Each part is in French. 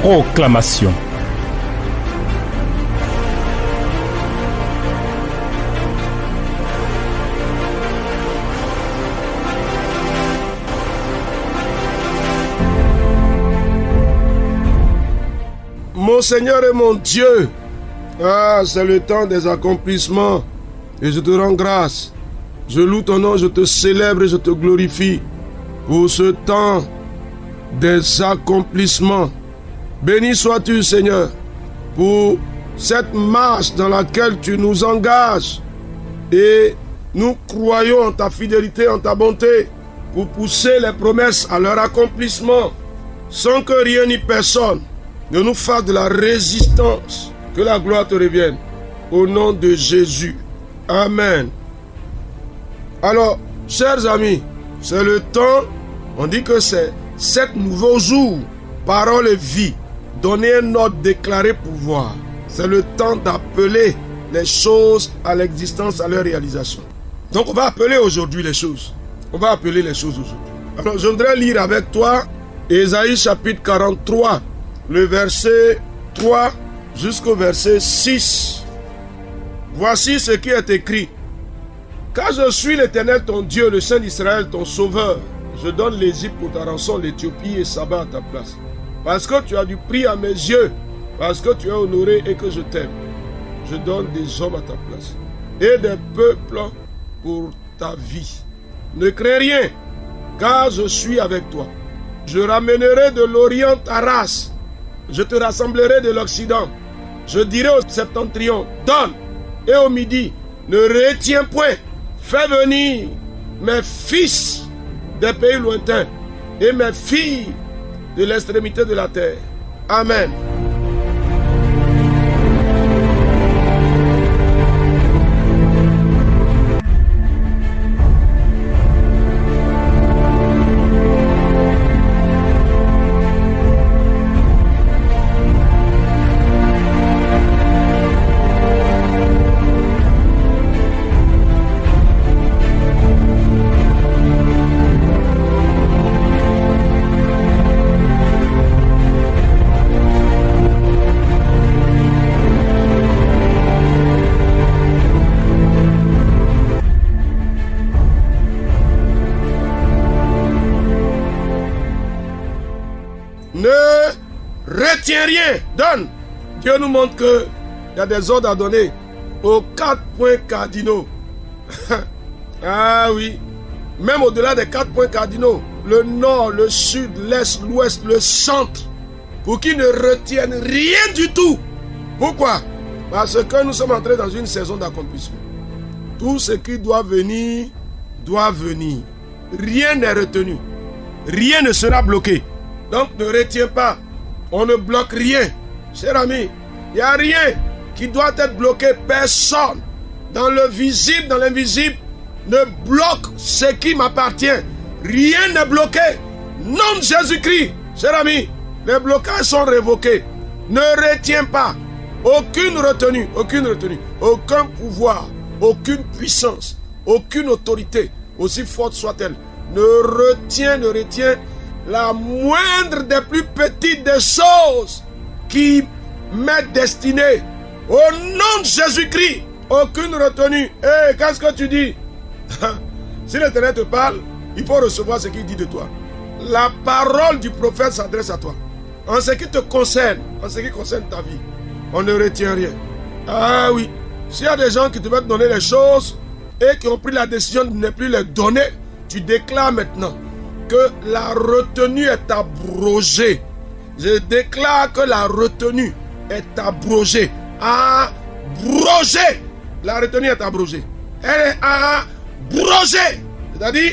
Proclamation. Mon Seigneur et mon Dieu, c'est le temps des accomplissements et je te rends grâce. Je loue ton nom, je te célèbre et je te glorifie pour ce temps des accomplissements. Béni sois-tu, Seigneur, pour cette marche dans laquelle tu nous engages et nous croyons en ta fidélité, en ta bonté pour pousser les promesses à leur accomplissement sans que rien ni personne ne nous fasse de la résistance. Que la gloire te revienne. Au nom de Jésus. Amen. Alors, chers amis, c'est le temps, on dit que c'est 7 nouveaux jours, parole et vie, donner un ordre, déclarer pouvoir. C'est le temps d'appeler les choses à l'existence, à leur réalisation. Donc on va appeler aujourd'hui les choses. On va appeler les choses aujourd'hui. Alors je voudrais lire avec toi Ésaïe chapitre 43, le verset 3 jusqu'au verset 6. Voici ce qui est écrit. Car je suis l'Éternel ton Dieu, le Saint d'Israël, ton sauveur. Je donne l'Égypte pour ta rançon, l'Éthiopie et Saba à ta place. Parce que tu as du prix à mes yeux, parce que tu es honoré et que je t'aime. Je donne des hommes à ta place et des peuples pour ta vie. Ne crains rien, car je suis avec toi. Je ramènerai de l'Orient ta race. Je te rassemblerai de l'Occident. Je dirai au septentrion, donne, et au midi, ne retiens point. Fais venir mes fils des pays lointains et mes filles de l'extrémité de la terre. Amen. Ne retiens rien, donne. Dieu nous montre qu'il y a des ordres à donner aux 4 points cardinaux. Ah oui, même au-delà des 4 points cardinaux, le nord, le sud, l'est, l'ouest, le centre, pour qu'ils ne retiennent rien du tout. Pourquoi? Parce que nous sommes entrés dans une saison d'accomplissement. Tout ce qui doit venir, doit venir. Rien n'est retenu. Rien ne sera bloqué. Donc ne retiens pas, on ne bloque rien. Cher ami, il n'y a rien qui doit être bloqué. Personne, dans le visible, dans l'invisible, ne bloque ce qui m'appartient. Rien n'est bloqué. Nom de Jésus-Christ. Cher ami, les blocages sont révoqués. Ne retiens pas. Aucune retenue, aucun pouvoir, aucune puissance, aucune autorité, aussi forte soit-elle, ne retient la moindre des plus petites des choses qui m'est destinée. Au nom de Jésus-Christ, aucune retenue. Hé, qu'est-ce que tu dis? Si l'Éternel te parle, il faut recevoir ce qu'il dit de toi. La parole du prophète s'adresse à toi. En ce qui te concerne, en ce qui concerne ta vie, on ne retient rien. Ah oui, s'il y a des gens qui te veulent donner les choses et qui ont pris la décision de ne plus les donner, tu déclares maintenant que la retenue est abrogée. Je déclare que la retenue est abrogée. Abrogée. La retenue est abrogée. Elle est abrogée. C'est-à-dire,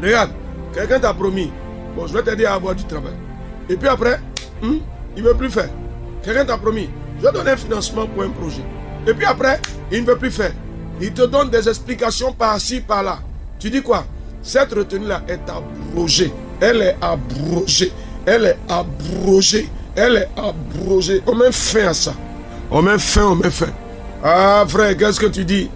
regarde, quelqu'un t'a promis, bon, je vais t'aider à avoir du travail. Et puis après, il ne veut plus faire. Quelqu'un t'a promis, je vais donner un financement pour un projet. Et puis après, il ne veut plus faire. Il te donne des explications par-ci, par-là. Tu dis quoi? Cette retenue-là est abrogée. Elle est abrogée. Elle est abrogée. Elle est abrogée. On met fin à ça. On met fin. Ah frère, qu'est-ce que tu dis?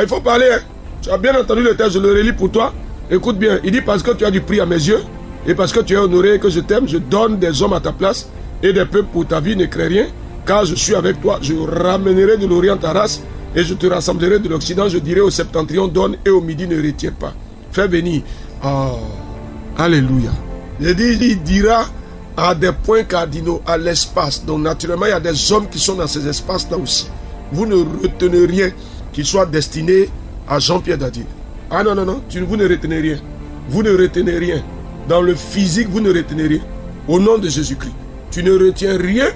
Il faut parler. Hein? Tu as bien entendu le texte, je le relis pour toi. Écoute bien. Il dit parce que tu as du prix à mes yeux et parce que tu es honoré et que je t'aime, je donne des hommes à ta place et des peuples pour ta vie, ne crains rien, car je suis avec toi. Je ramènerai de l'Orient ta race, et je te rassemblerai de l'Occident. Je dirai au septentrion, donne, et au midi, ne retiens pas. Fais venir. Oh, alléluia. Il dira à des points cardinaux, à l'espace. Donc naturellement, il y a des hommes qui sont dans ces espaces-là aussi. Vous ne retenez rien qui soit destiné à Jean-Pierre Daddy. Ah non, vous ne retenez rien. Vous ne retenez rien. Dans le physique, vous ne retenez rien. Au nom de Jésus-Christ. Tu ne retiens rien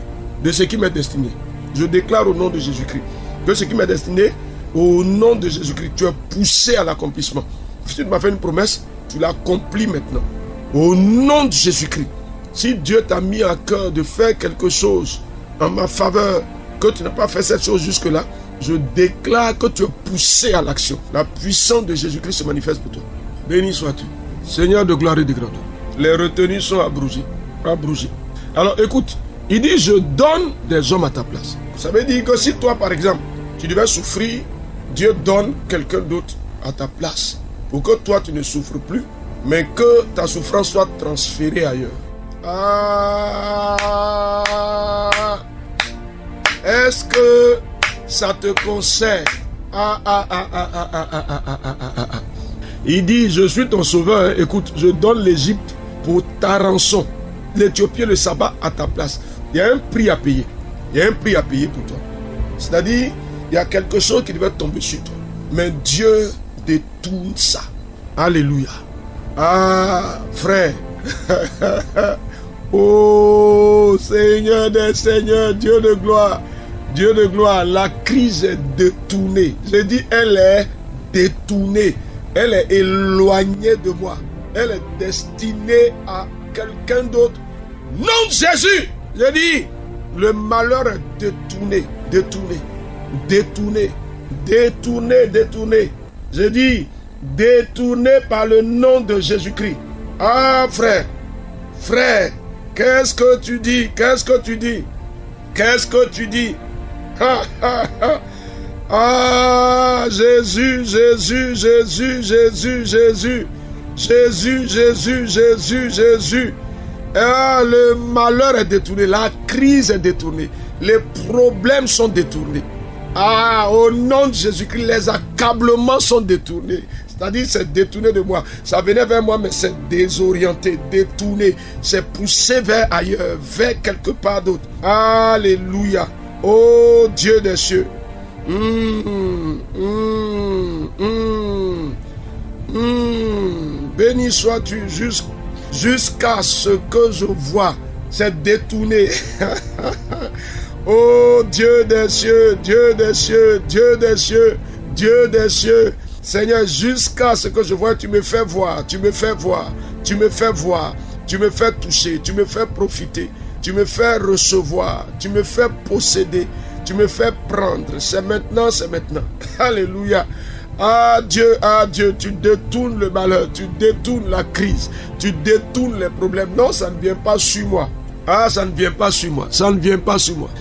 de ce qui m'est destiné. Je déclare au nom de Jésus-Christ que ce qui m'est destiné, au nom de Jésus-Christ, tu es poussé à l'accomplissement. Si tu m'as fait une promesse, tu l'accomplis maintenant. Au nom de Jésus-Christ. Si Dieu t'a mis à cœur de faire quelque chose en ma faveur, que tu n'as pas fait cette chose jusque-là, je déclare que tu es poussé à l'action. La puissance de Jésus-Christ se manifeste pour toi. Béni sois-tu. Seigneur de gloire et de grandeur. Les retenues sont abrogées. Alors écoute, il dit je donne des hommes à ta place. Ça veut dire que si toi par exemple, tu devais souffrir, Dieu donne quelqu'un d'autre à ta place. Pour que toi tu ne souffres plus, mais que ta souffrance soit transférée ailleurs. Est-ce que ça te concerne? Il dit, je suis ton sauveur. Écoute, je donne l'Égypte pour ta rançon. L'Éthiopie, le sabbat à ta place. Il y a un prix à payer. Il y a un prix à payer pour toi. C'est-à-dire, il y a quelque chose qui devait tomber sur toi. Mais Dieu détourne ça. Alléluia. Ah, frère. Oh, Seigneur des Seigneurs, Dieu de gloire. Dieu de gloire, la crise est détournée. Je dis, elle est détournée. Elle est éloignée de moi. Elle est destinée à quelqu'un d'autre. Non, Jésus. Je dis, le malheur est détourné. Je dis, détourné par le nom de Jésus-Christ. Ah, frère, qu'est-ce que tu dis? Ah, Jésus. Ah, le malheur est détourné, la crise est détournée, les problèmes sont détournés. Ah, au nom de Jésus-Christ, les accablements sont détournés. C'est-à-dire, c'est détourné de moi. Ça venait vers moi, mais c'est désorienté, détourné. C'est poussé vers ailleurs, vers quelque part d'autre. Alléluia. Oh Dieu des cieux. Béni sois-tu jusqu'à ce que je vois. C'est détourné. Oh Dieu des cieux, Dieu des cieux, Dieu des cieux, Dieu des cieux. Seigneur, jusqu'à ce que je vois, tu me fais voir, tu me fais toucher, tu me fais profiter, tu me fais recevoir, tu me fais posséder, tu me fais prendre. C'est maintenant. Alléluia. Ah Dieu, tu détournes le malheur, tu détournes la crise, tu détournes les problèmes. Non, ça ne vient pas sur moi. Ça ne vient pas sur moi.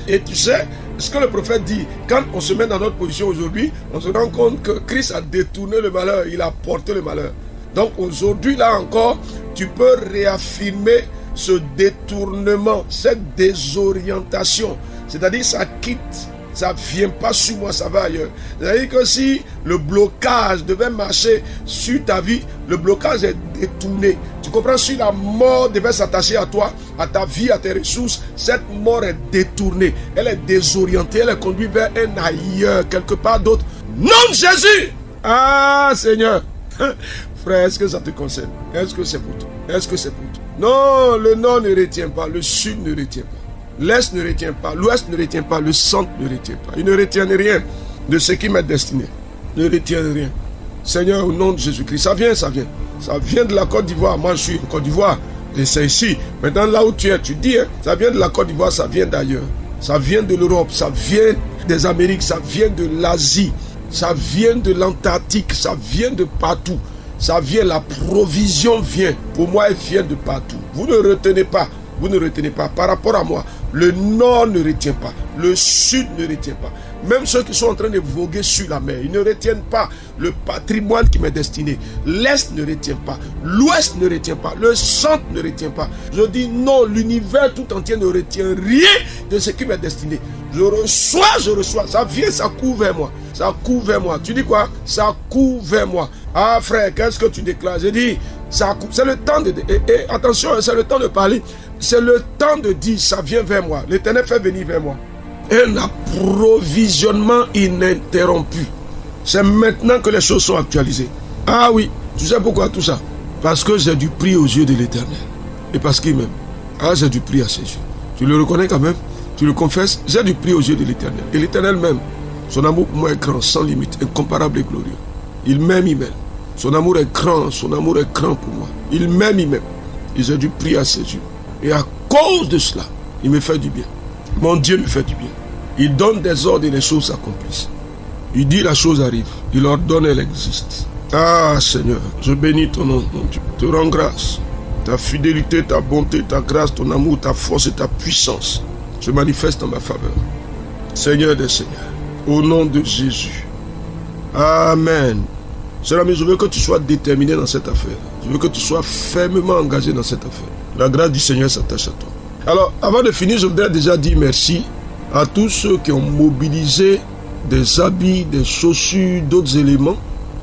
Et tu sais, ce que le prophète dit, quand on se met dans notre position aujourd'hui, on se rend compte que Christ a détourné le malheur, il a porté le malheur. Donc aujourd'hui, là encore, tu peux réaffirmer ce détournement, cette désorientation. C'est-à-dire, ça quitte, ça ne vient pas sur moi, ça va ailleurs. C'est-à-dire que si le blocage devait marcher sur ta vie, le blocage est détourné. Tu comprends? Si la mort devait s'attacher à toi, à ta vie, à tes ressources, cette mort est détournée. Elle est désorientée, elle est conduite vers un ailleurs, quelque part d'autre. Non, Jésus! Ah, Seigneur! Frère, est-ce que ça te concerne? Est-ce que c'est pour toi? Non, le nord ne retient pas, le sud ne retient pas. L'Est ne retient pas, l'Ouest ne retient pas, le centre ne retient pas. Ils ne retiennent rien de ce qui m'est destiné. Ne retiennent rien. Seigneur, au nom de Jésus-Christ, ça vient. Ça vient de la Côte d'Ivoire. Moi, je suis en Côte d'Ivoire. Et c'est ici. Maintenant, là où tu es, tu dis, ça vient de la Côte d'Ivoire, ça vient d'ailleurs. Ça vient de l'Europe, ça vient des Amériques, ça vient de l'Asie, ça vient de l'Antarctique, ça vient de partout. Ça vient, la provision vient. Pour moi, elle vient de partout. Vous ne retenez pas. vous ne retenez pas. Par rapport à moi, le nord ne retient pas, le sud ne retient pas. Même ceux qui sont en train de voguer sur la mer, ils ne retiennent pas le patrimoine qui m'est destiné. L'est ne retient pas, l'ouest ne retient pas, le centre ne retient pas. Je dis non, l'univers tout entier ne retient rien de ce qui m'est destiné. Je reçois, ça vient, ça court vers moi. Ça court vers moi. Tu dis quoi? Ça court vers moi. Ah frère, qu'est-ce que tu déclares? Je dis, ça court. C'est le temps de... Et attention, c'est le temps de parler. C'est le temps de dire, ça vient vers moi. L'Éternel fait venir vers moi. Un approvisionnement ininterrompu. C'est maintenant que les choses sont actualisées. Ah oui, tu sais pourquoi tout ça? Parce que j'ai du prix aux yeux de l'Éternel. Et parce qu'il m'aime. Ah, j'ai du prix à ses yeux. Tu le reconnais quand même? Tu le confesses? J'ai du prix aux yeux de l'Éternel. Et l'Éternel m'aime. Son amour pour moi est grand, sans limite, incomparable et glorieux. Il m'aime, il m'aime. Son amour est grand pour moi. Il m'aime, il m'aime. Et j'ai du prix à ses yeux. Et à cause de cela, il me fait du bien. Mon Dieu me fait du bien. Il donne des ordres et les choses s'accomplissent. Il dit la chose arrive. Il ordonne, elle existe. Ah Seigneur, je bénis ton nom, mon Dieu. Je te rends grâce. Ta fidélité, ta bonté, ta grâce, ton amour, ta force et ta puissance se manifestent en ma faveur. Seigneur des Seigneurs, au nom de Jésus. Amen. Cher ami, je veux que tu sois déterminé dans cette affaire. Je veux que tu sois fermement engagé dans cette affaire. La grâce du Seigneur s'attache à toi. Alors, avant de finir, je voudrais déjà dire merci à tous ceux qui ont mobilisé des habits, des chaussures, d'autres éléments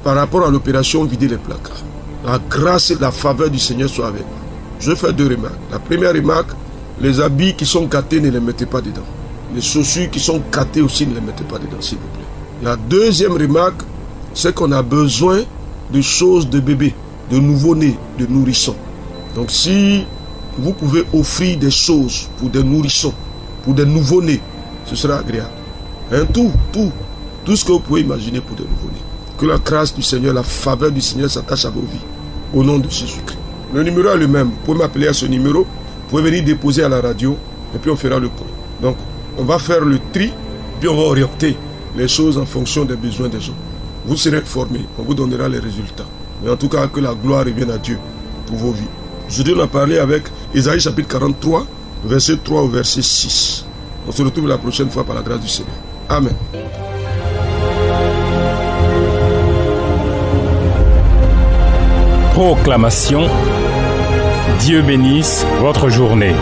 par rapport à l'opération Vider les placards. La grâce et la faveur du Seigneur soient avec vous. Je fais deux remarques. La première remarque, les habits qui sont gâtés, ne les mettez pas dedans. Les chaussures qui sont gâtées aussi, ne les mettez pas dedans, s'il vous plaît. La deuxième remarque, c'est qu'on a besoin de choses de bébés, de nouveau-nés, de nourrissons. Donc si vous pouvez offrir des choses pour des nourrissons, pour des nouveau-nés, ce sera agréable. Hein, tout ce que vous pouvez imaginer pour des nouveau-nés. Que la grâce du Seigneur, la faveur du Seigneur s'attache à vos vies. Au nom de Jésus-Christ. Le numéro est le même. Vous pouvez m'appeler à ce numéro. Vous pouvez venir déposer à la radio. Et puis on fera le point. Donc, on va faire le tri. Puis on va orienter les choses en fonction des besoins des gens. Vous serez informés. On vous donnera les résultats. Mais en tout cas, que la gloire revienne à Dieu pour vos vies. Aujourd'hui, on a parlé avec Ésaïe chapitre 43, verset 3 au verset 6. On se retrouve la prochaine fois par la grâce du Seigneur. Amen. Proclamation. Dieu bénisse votre journée.